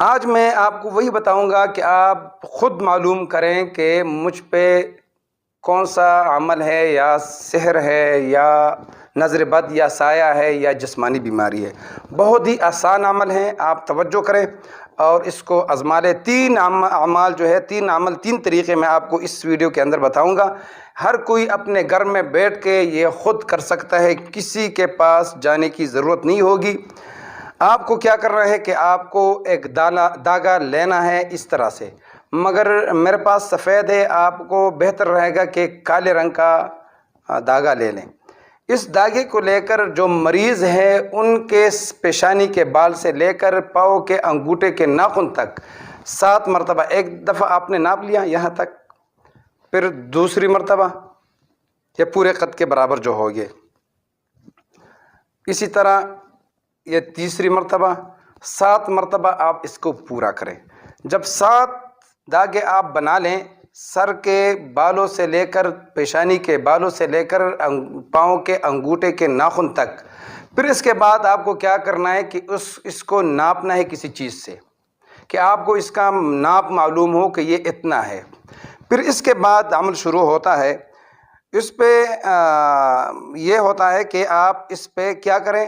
آج میں آپ کو وہی بتاؤں گا کہ آپ خود معلوم کریں کہ مجھ پہ کون سا عمل ہے، یا سحر ہے، یا نظر بد، یا سایہ ہے، یا جسمانی بیماری ہے۔ بہت ہی آسان عمل ہیں، آپ توجہ کریں اور اس کو آزما لیں۔ تین اعمال جو ہے، تین طریقے میں آپ کو اس ویڈیو کے اندر بتاؤں گا۔ ہر کوئی اپنے گھر میں بیٹھ کے یہ خود کر سکتا ہے، کسی کے پاس جانے کی ضرورت نہیں ہوگی۔ آپ کو کیا کرنا ہے کہ آپ کو ایک داغا لینا ہے اس طرح سے، مگر میرے پاس سفید ہے، آپ کو بہتر رہے گا کہ کالے رنگ کا داغا لے لیں۔ اس داغے کو لے کر جو مریض ہے ان کے پیشانی کے بال سے لے کر پاؤں کے انگوٹھے کے ناخن تک 7 مرتبہ، ایک دفعہ آپ نے ناپ لیا یہاں تک، پھر دوسری مرتبہ یہ پورے قد کے برابر جو ہوگے، اسی طرح یہ تیسری مرتبہ، 7 مرتبہ آپ اس کو پورا کریں۔ جب 7 داغے آپ بنا لیں، سر کے بالوں سے لے کر پیشانی کے بالوں سے لے کر پاؤں کے انگوٹھے کے ناخن تک، پھر اس کے بعد آپ کو کیا کرنا ہے کہ اس کو ناپنا ہے کسی چیز سے، کہ آپ کو اس کا ناپ معلوم ہو کہ یہ اتنا ہے۔ پھر اس کے بعد عمل شروع ہوتا ہے۔ اس پہ یہ ہوتا ہے کہ آپ اس پہ کیا کریں،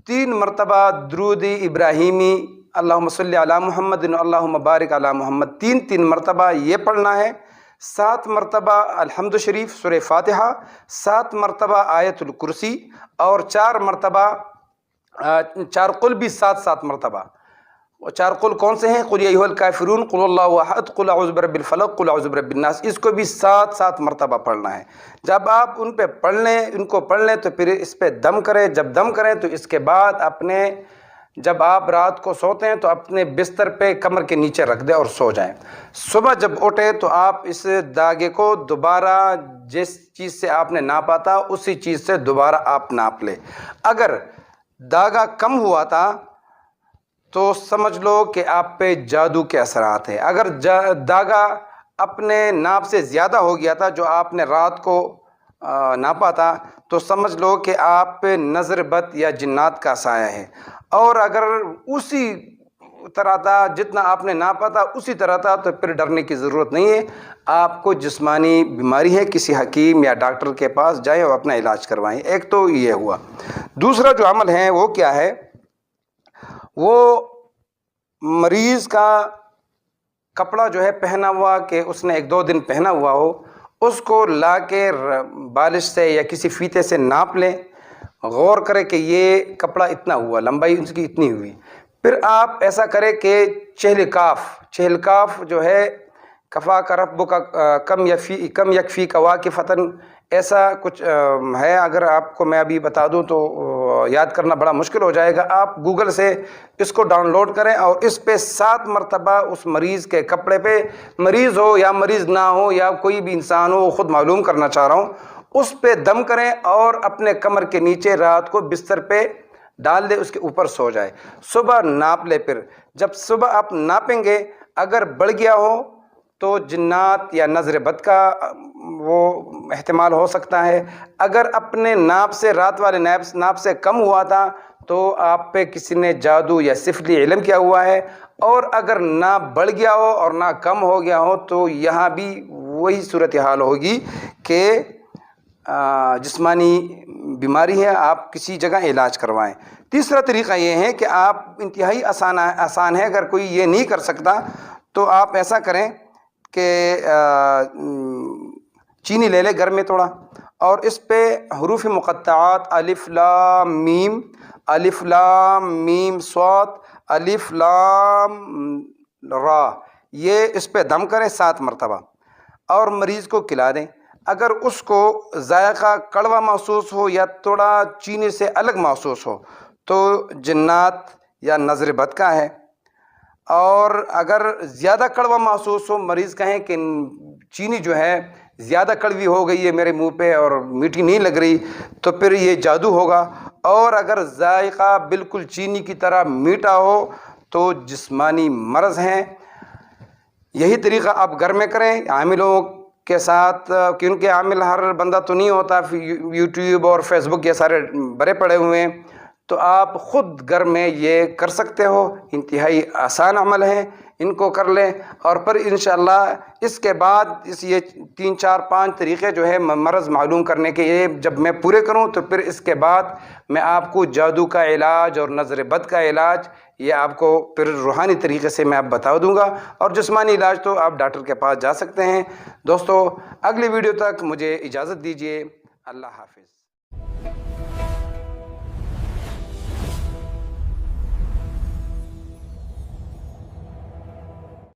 3 مرتبہ درود ابراہیمی، اللہم صلی علی محمد اللہم بارک علی محمد، 3 مرتبہ یہ پڑھنا ہے۔ 7 مرتبہ الحمد شریف سورہ فاتحہ، 7 مرتبہ آیت الکرسی، اور 4 مرتبہ 4 قل بھی 7 مرتبہ۔ 4 قل کون سے ہیں؟ قل یا ایھا الکافرون، قل اللہ احد، قل اعوذ برب الفلق، قل اعوذ برب الناس۔ اس کو بھی 7 مرتبہ پڑھنا ہے۔ جب آپ ان پہ ان کو پڑھ لیں تو پھر اس پہ دم کریں۔ جب دم کریں تو اس کے بعد جب آپ رات کو سوتے ہیں تو اپنے بستر پہ کمر کے نیچے رکھ دیں اور سو جائیں۔ صبح جب اٹھے تو آپ اس داغے کو دوبارہ جس چیز سے آپ نے ناپا تھا اسی چیز سے دوبارہ آپ ناپ لیں۔ اگر داغا کم ہوا تھا تو سمجھ لو کہ آپ پہ جادو کے اثرات ہیں۔ اگر داغا اپنے ناپ سے زیادہ ہو گیا تھا جو آپ نے رات کو ناپا تھا تو سمجھ لو کہ آپ پہ نظر بد یا جنات کا سایہ ہے۔ اور اگر اسی طرح تھا جتنا آپ نے ناپا تھا اسی طرح تھا تو پھر ڈرنے کی ضرورت نہیں ہے۔ آپ کو جسمانی بیماری ہے، کسی حکیم یا ڈاکٹر کے پاس جائیں اور اپنا علاج کروائیں۔ ایک تو یہ ہوا۔ دوسرا جو عمل ہے وہ کیا ہے، وہ مریض کا کپڑا جو ہے پہنا ہوا کہ اس نے 1-2 دن پہنا ہوا ہو، اس کو لا کے بالش سے یا کسی فیتے سے ناپ لیں، غور کرے کہ یہ کپڑا اتنا ہوا، لمبائی اس کی اتنی ہوئی۔ پھر آپ ایسا کریں کہ چہل کاف جو ہے، کفا کا رب کا کم یکفی کا واقفتاً، ایسا کچھ ہے۔ اگر آپ کو میں ابھی بتا دوں تو یاد کرنا بڑا مشکل ہو جائے گا۔ آپ گوگل سے اس کو ڈاؤن لوڈ کریں اور اس پہ 7 مرتبہ اس مریض کے کپڑے پہ، مریض ہو یا مریض نہ ہو یا کوئی بھی انسان ہو، خود معلوم کرنا چاہ رہا ہوں، اس پہ دم کریں اور اپنے کمر کے نیچے رات کو بستر پہ ڈال دے، اس کے اوپر سو جائے۔ صبح ناپ لے۔ پھر جب صبح آپ ناپیں گے اگر بڑھ گیا ہو تو جنات یا نظر بد کا وہ احتمال ہو سکتا ہے۔ اگر اپنے ناپ سے، رات والے ناپ سے کم ہوا تھا تو آپ پہ کسی نے جادو یا سفلی علم کیا ہوا ہے۔ اور اگر نہ بڑھ گیا ہو اور نہ کم ہو گیا ہو تو یہاں بھی وہی صورتحال ہوگی کہ جسمانی بیماری ہے، آپ کسی جگہ علاج کروائیں۔ تیسرا طریقہ یہ ہے کہ آپ انتہائی آسان ہے، اگر کوئی یہ نہیں کر سکتا تو آپ ایسا کریں کہ چینی لے لے گھر میں تھوڑا، اور اس پہ حروف مقطعات الف لام میم، الف لام میم صاد، الف لام را، یہ اس پہ دم کریں 7 مرتبہ اور مریض کو کھلا دیں۔ اگر اس کو ذائقہ کڑوا محسوس ہو یا تھوڑا چینی سے الگ محسوس ہو تو جنات یا نظر بد کا ہے۔ اور اگر زیادہ کڑوا محسوس ہو، مریض کہیں کہ چینی جو ہے زیادہ کڑوی ہو گئی ہے میرے منہ پہ اور میٹھی نہیں لگ رہی، تو پھر یہ جادو ہوگا۔ اور اگر ذائقہ بالکل چینی کی طرح میٹھا ہو تو جسمانی مرض ہیں۔ یہی طریقہ آپ گھر میں کریں عاملوں کے ساتھ، کیونکہ عامل ہر بندہ تو نہیں ہوتا، یوٹیوب اور فیس بک یہ سارے بڑے پڑے ہوئے ہیں، تو آپ خود گھر میں یہ کر سکتے ہو، انتہائی آسان عمل ہے، ان کو کر لیں، اور پھر انشاءاللہ اس کے بعد یہ 3 4 5 طریقے جو ہے مرض معلوم کرنے کے، یہ جب میں پورے کروں تو پھر اس کے بعد میں آپ کو جادو کا علاج اور نظر بد کا علاج یہ آپ کو پھر روحانی طریقے سے میں آپ بتا دوں گا، اور جسمانی علاج تو آپ ڈاکٹر کے پاس جا سکتے ہیں۔ دوستو اگلی ویڈیو تک مجھے اجازت دیجیے، اللہ حافظ۔